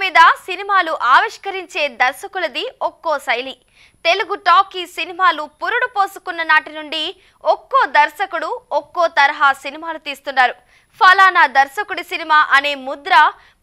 మీద సినిమాలు ఆవిష్కరించే దర్శకులది ఒక్కో శైలి. తెలుగు టాకీ సినిమాలు పురుడు పోసుకున్న నాటి నుండి ఒక్కో దర్శకుడు ఒక్కో తరహా సినిమాలు తీస్తున్నారు. ఫలానా దర్శకుడి సినిమా అనే ముద్ర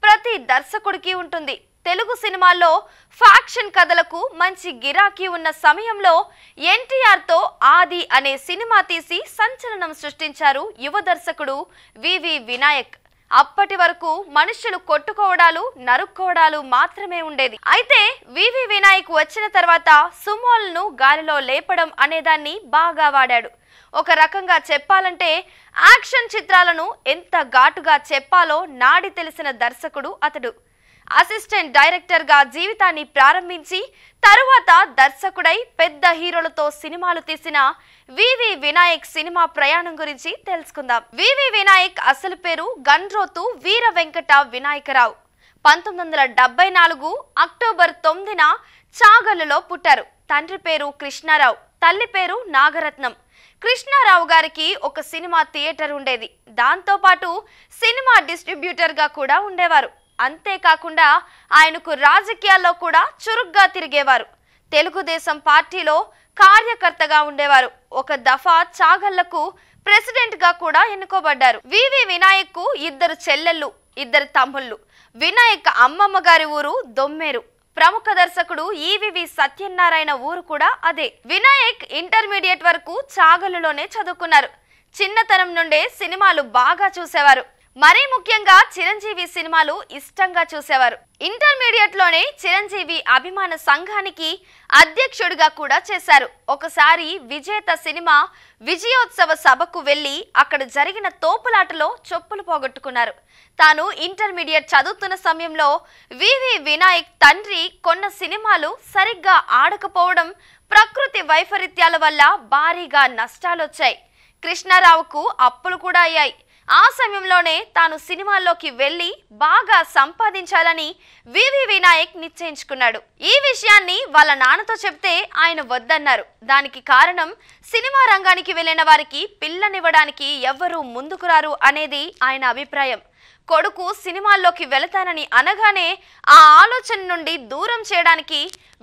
ప్రతి దర్శకుడికి ఉంటుంది. తెలుగు సినిమాల్లో ఫ్యాక్షన్ కథలకు మంచి గిరాకీ ఉన్న సమయంలో ఎన్టీఆర్ తో ఆది అనే సినిమా తీసి సంచలనం సృష్టించారు యువ దర్శకుడు వివి వినాయక్. అప్పటి వరకు మనుషులు కొట్టుకోవడాలు నరుక్కోవడాలు మాత్రమే ఉండేది. అయితే వివి వినాయక్ వచ్చిన తర్వాత సుమోలను గాలిలో లేపడం అనేదాన్ని బాగా వాడాడు. ఒక రకంగా చెప్పాలంటే యాక్షన్ చిత్రాలను ఎంత ఘాటుగా చెప్పాలో నాడి తెలిసిన దర్శకుడు అతడు. అసిస్టెంట్ డైరెక్టర్ గా జీవితాన్ని ప్రారంభించి తరువాత దర్శకుడై పెద్ద హీరోలతో సినిమాలు తీసిన వివి వినాయక్ సినిమా ప్రయాణం గురించి తెలుసుకుందాం. వివి వినాయక్ అసలు పేరు గండ్రోతు వీర వెంకట వినాయకరావు. 1974 అక్టోబర్ 9న చాగల్లులో పుట్టారు. తండ్రి పేరు కృష్ణారావు, తల్లి పేరు నాగరత్నం. కృష్ణారావు గారికి ఒక సినిమా థియేటర్ ఉండేది. దాంతో పాటు సినిమా డిస్ట్రిబ్యూటర్ గా కూడా ఉండేవారు. అంతేకాకుండా ఆయనకు రాజకీయాల్లో కూడా చురుగ్గా తిరిగేవారు. తెలుగుదేశం పార్టీలో కార్యకర్తగా ఉండేవారు. ఒక దఫా చాగళ్లకు ప్రెసిడెంట్ గా కూడా ఎన్నుకోబడ్డారు. వివి వినాయక్ కు 2 చెల్లెళ్ళు, 2 తమ్ముళ్ళు. వినాయక్ అమ్మమ్మ గారి ఊరు దొమ్మేరు. ప్రముఖ దర్శకుడు ఈవివి సత్యనారాయణ ఊరు కూడా అదే. వినాయక్ ఇంటర్మీడియట్ వరకు చాగల్లులోనే చదువుకున్నారు. చిన్నతనం నుండే సినిమాలు బాగా చూసేవారు. మరీ ముఖ్యంగా చిరంజీవి సినిమాలు ఇష్టంగా చూసేవారు. ఇంటర్మీడియట్ లోనే చిరంజీవి అభిమాన సంఘానికి అధ్యక్షుడిగా కూడా చేశారు. ఒకసారి విజేత సినిమా విజయోత్సవ సభకు వెళ్లి అక్కడ జరిగిన తోపులాటలో చెప్పులు పోగొట్టుకున్నారు. తాను ఇంటర్మీడియట్ చదువుతున్న సమయంలో వివి వినాయక్ తండ్రి కొన్న సినిమాలు సరిగ్గా ఆడకపోవడం, ప్రకృతి వైపరీత్యాల వల్ల భారీగా నష్టాలొచ్చాయి. కృష్ణారావుకు అప్పులు కూడా అయ్యాయి. ఆ సమయంలోనే తాను సినిమాల్లోకి వెళ్లి బాగా సంపాదించాలని వివి వినాయక్ నిశ్చయించుకున్నాడు. ఈ విషయాన్ని వాళ్ళ నాన్నతో చెప్తే ఆయన వద్దన్నారు. దానికి కారణం సినిమా రంగానికి వెళ్లిన వారికి పిల్లనివ్వడానికి ఎవ్వరూ ముందుకు రారు అనేది ఆయన అభిప్రాయం. కొడుకు సినిమాల్లోకి వెళతానని అనగానే ఆ ఆలోచన నుండి దూరం చేయడానికి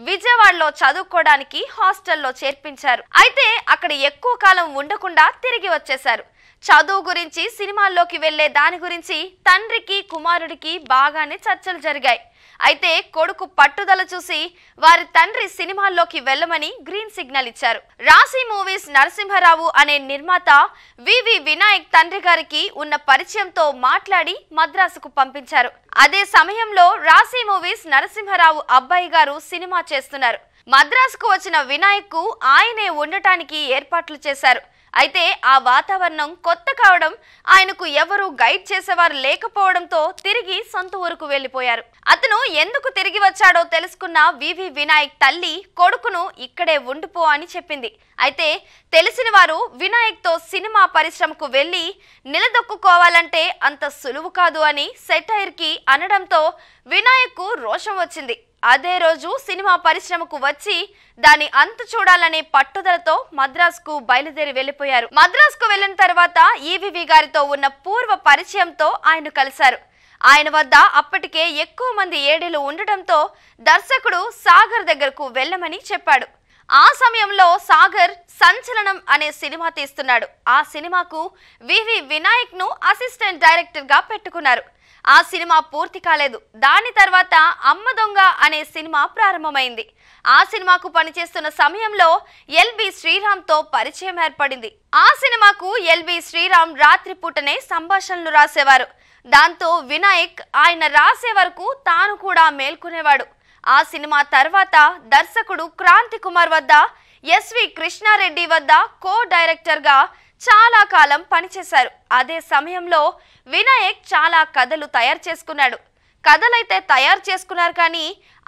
విజయవాడలో చదువుకోవడానికి హాస్టల్లో చేర్పించారు. అయితే అక్కడ ఎక్కువ కాలం ఉండకుండా తిరిగి వచ్చేశారు. చదువు గురించి, సినిమాల్లోకి వెళ్లే దాని గురించి తండ్రికి కుమారుడికి బాగానే చర్చలు జరిగాయి. అయితే కొడుకు పట్టుదల చూసి వారి తండ్రి సినిమాల్లోకి వెళ్లమని గ్రీన్ సిగ్నల్ ఇచ్చారు. రాశి మూవీస్ నరసింహరావు అనే నిర్మాత వివి వినాయక్ తండ్రి గారికి ఉన్న పరిచయంతో మాట్లాడి మద్రాసుకు పంపించారు. అదే సమయంలో రాశి మూవీస్ నరసింహరావు అబ్బాయి గారు సినిమా చేస్తున్నారు. మద్రాసుకు వచ్చిన వినాయక్ కు ఆయనే ఉండటానికి ఏర్పాట్లు చేశారు. అయితే ఆ వాతావరణం కొత్త కావడం, ఆయనకు ఎవరు గైడ్ చేసేవారు లేకపోవడంతో తిరిగి సొంత ఊరుకు వెళ్లిపోయారు. అతను ఎందుకు తిరిగి వచ్చాడో తెలుసుకున్న వివి వినాయక్ తల్లి కొడుకును ఇక్కడే ఉండిపో అని చెప్పింది. అయితే తెలిసిన వారు వినాయక్ తో సినిమా పరిశ్రమకు వెళ్లి నిలదొక్కుకోవాలంటే అంత సులువు కాదు అని సెటైర్ కి అనడంతో వినాయక్ కు రోషం వచ్చింది. అదే రోజు సినిమా పరిశ్రమకు వచ్చి దాని అంతు చూడాలనే పట్టుదలతో మద్రాసుకు బయలుదేరి వెళ్లిపోయారు. మద్రాసుకు వెళ్లిన తర్వాత ఈవివి గారితో ఉన్న పూర్వ పరిచయంతో ఆయన కలిశారు. ఆయన వద్ద అప్పటికే ఎక్కువ మంది ఏడీలు ఉండటంతో దర్శకుడు సాగర్ దగ్గరకు వెళ్ళమని చెప్పాడు. ఆ సమయంలో సాగర్ సంచలనం అనే సినిమా తీస్తున్నాడు. ఆ సినిమాకు వివి వినాయక్ ను అసిస్టెంట్ డైరెక్టర్ గా పెట్టుకున్నారు. ఆ సినిమా పూర్తి కాలేదు. దాని తర్వాత అమ్మ దొంగ అనే సినిమా ప్రారంభమైంది. ఆ సినిమాకు పనిచేస్తున్న సమయంలో ఎల్బి శ్రీరామ్ తో పరిచయం ఏర్పడింది. ఆ సినిమాకు ఎల్బి శ్రీరామ్ రాత్రిపూటనే సంభాషణలు రాసేవారు. దాంతో వినాయక్ ఆయన రాసే వరకు తాను కూడా మేల్కొనేవాడు. ఆ సినిమా తర్వాత దర్శకుడు క్రాంతి కుమార్ వద్ద, ఎస్వి కృష్ణారెడ్డి వద్ద కో డైరెక్టర్ గా చాలా కాలం పనిచేశారు. అదే సమయంలో వినాయక్ చాలా కథలు తయారు చేసుకున్నాడు. కథలైతే తయారు చేసుకున్నారు కానీ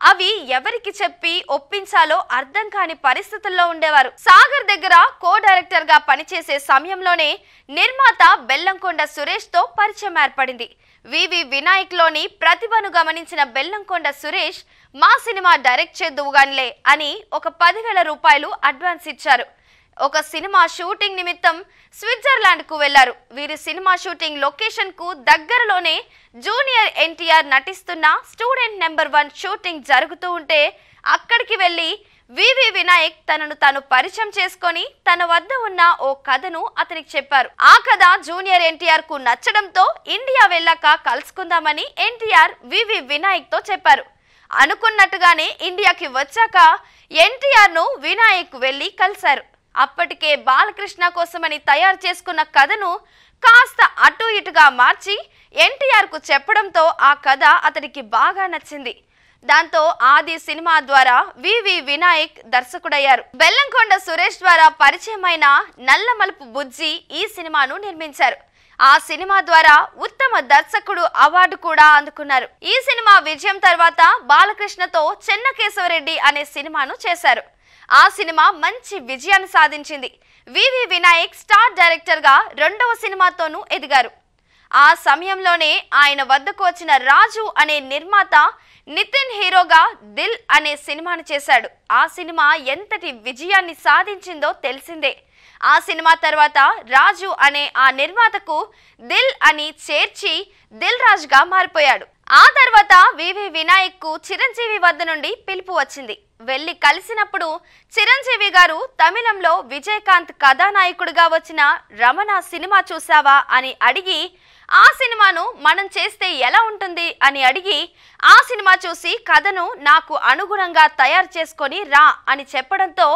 అవి ఎవరికి చెప్పి ఒప్పించాలో అర్థం కాని పరిస్థితుల్లో ఉండేవారు. సాగర్ దగ్గర కో డైరెక్టర్ గా పనిచేసే సమయంలోనే నిర్మాత బెల్లంకొండ సురేష్ తో పరిచయం ఏర్పడింది. వివి వినాయక్ లోని ప్రతిభను గమనించిన బెల్లంకొండ సురేష్ మా సినిమా డైరెక్ట్ చేద్దువుగానిలే అని ఒక 10,000 రూపాయలు అడ్వాన్స్ ఇచ్చారు. ఒక సినిమా షూటింగ్ నిమిత్తం స్విట్జర్లాండ్ కు వెళ్లారు. వీరి సినిమా షూటింగ్ లొకేషన్ కు దగ్గరలోనే జూనియర్ ఎన్టీఆర్ నటిస్తున్న స్టూడెంట్ నెంబర్ 1 షూటింగ్ జరుగుతూ ఉంటే అక్కడికి వెళ్లి వివి వినాయక్ తనను తాను పరిచయం చేసుకొని తన వద్ద ఉన్న ఓ కథను అతనికి చెప్పారు. ఆ కథ జూనియర్ ఎన్టీఆర్ కు నచ్చడంతో ఇండియా వెళ్ళాక కలుసుకుందామని ఎన్టీఆర్ వివి వినాయక్ తో చెప్పారు. అనుకున్నట్టుగానే ఇండియాకి వచ్చాక ఎన్టీఆర్ ను వినాయక్ వెళ్లి కలిశారు. అప్పటికే బాలకృష్ణ కోసమని తయారు చేసుకున్న కథను కాస్త అటు ఇటుగా మార్చి ఎన్టీఆర్ కు చెప్పడంతో ఆ కథ అతనికి బాగా నచ్చింది. దాంతో ఆది సినిమా ద్వారా వివి వినాయక్ దర్శకుడయ్యారు. బెల్లంకొండ సురేష్ ద్వారా పరిచయమైన నల్లమలుపు బుజ్జి ఈ సినిమాను నిర్మించారు. ఆ సినిమా ద్వారా ఉత్తమ దర్శకుడు అవార్డు కూడా అందుకున్నారు. ఈ సినిమా విజయం తర్వాత బాలకృష్ణతో చెన్నకేశవరెడ్డి అనే సినిమాను చేశారు. ఆ సినిమా మంచి విజయాన్ని సాధించింది. వివి వినాయక్ స్టార్ డైరెక్టర్ గా 2వ సినిమాతోనూ ఎదిగారు. ఆ సమయంలోనే ఆయన వద్దకు వచ్చిన రాజు అనే నిర్మాత నితిన్ హీరోగా దిల్ అనే సినిమాను చేశాడు. ఆ సినిమా ఎంతటి విజయాన్ని సాధించిందో తెలిసిందే. ఆ సినిమా తర్వాత రాజు అనే ఆ నిర్మాతకు దిల్ అని చేర్చి దిల్ రాజు గా మారిపోయాడు. ఆ తర్వాత వివి వినాయక్ కు చిరంజీవి వద్ద నుండి పిలుపు వచ్చింది. వెళ్లి కలిసినప్పుడు చిరంజీవి గారు తమిళంలో విజయకాంత్ కథానాయకుడిగా వచ్చిన రమణ సినిమా చూసావా అని అడిగి ఆ సినిమాను మనం చేస్తే ఎలా ఉంటుంది అని అడిగి ఆ సినిమా చూసి కథను నాకు అనుగుణంగా తయారు చేసుకొని రా అని చెప్పడంతో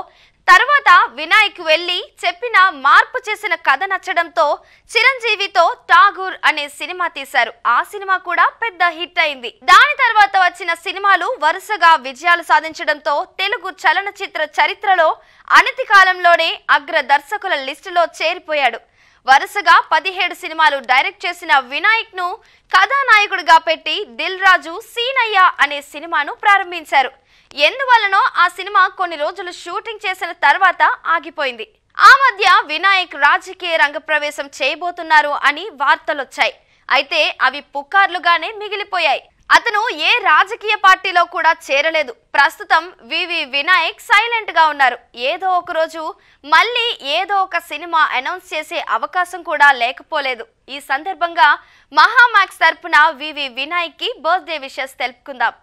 తర్వాత వినాయక్ వెళ్లి చెప్పిన మార్పు చేసిన కథ నచ్చడంతో చిరంజీవితో ఠాగూర్ అనే సినిమా తీశారు. ఆ సినిమా కూడా పెద్ద హిట్ అయింది. దాని తర్వాత వచ్చిన సినిమాలు వరుసగా విజయాలు సాధించడంతో తెలుగు చలనచిత్ర చరిత్రలో అనతి కాలంలోనే అగ్ర దర్శకుల లిస్టులో చేరిపోయాడు. వరుసగా 17 సినిమాలు డైరెక్ట్ చేసిన వినాయక్ ను కథానాయకుడిగా పెట్టి దిల్ రాజు సీనయ్య అనే సినిమాను ప్రారంభించారు. ఎందువల్లనో ఆ సినిమా కొన్ని రోజులు షూటింగ్ చేసిన తర్వాత ఆగిపోయింది. ఆ మధ్య వినాయక్ రాజకీయ రంగ ప్రవేశం చేయబోతున్నారు అని వార్తలొచ్చాయి. అయితే అవి పుకార్లుగానే మిగిలిపోయాయి. అతను ఏ రాజకీయ పార్టీలో కూడా చేరలేదు. ప్రస్తుతం వివి వినాయక్ సైలెంట్ గా ఉన్నారు. ఏదో ఒక రోజు మళ్ళీ ఏదో ఒక సినిమా అనౌన్స్ చేసే అవకాశం కూడా లేకపోలేదు. ఈ సందర్భంగా మహామాక్స్ తరపున వివి వినాయక్ కి బర్త్డే విషెస్ తెలుపుకుందాం.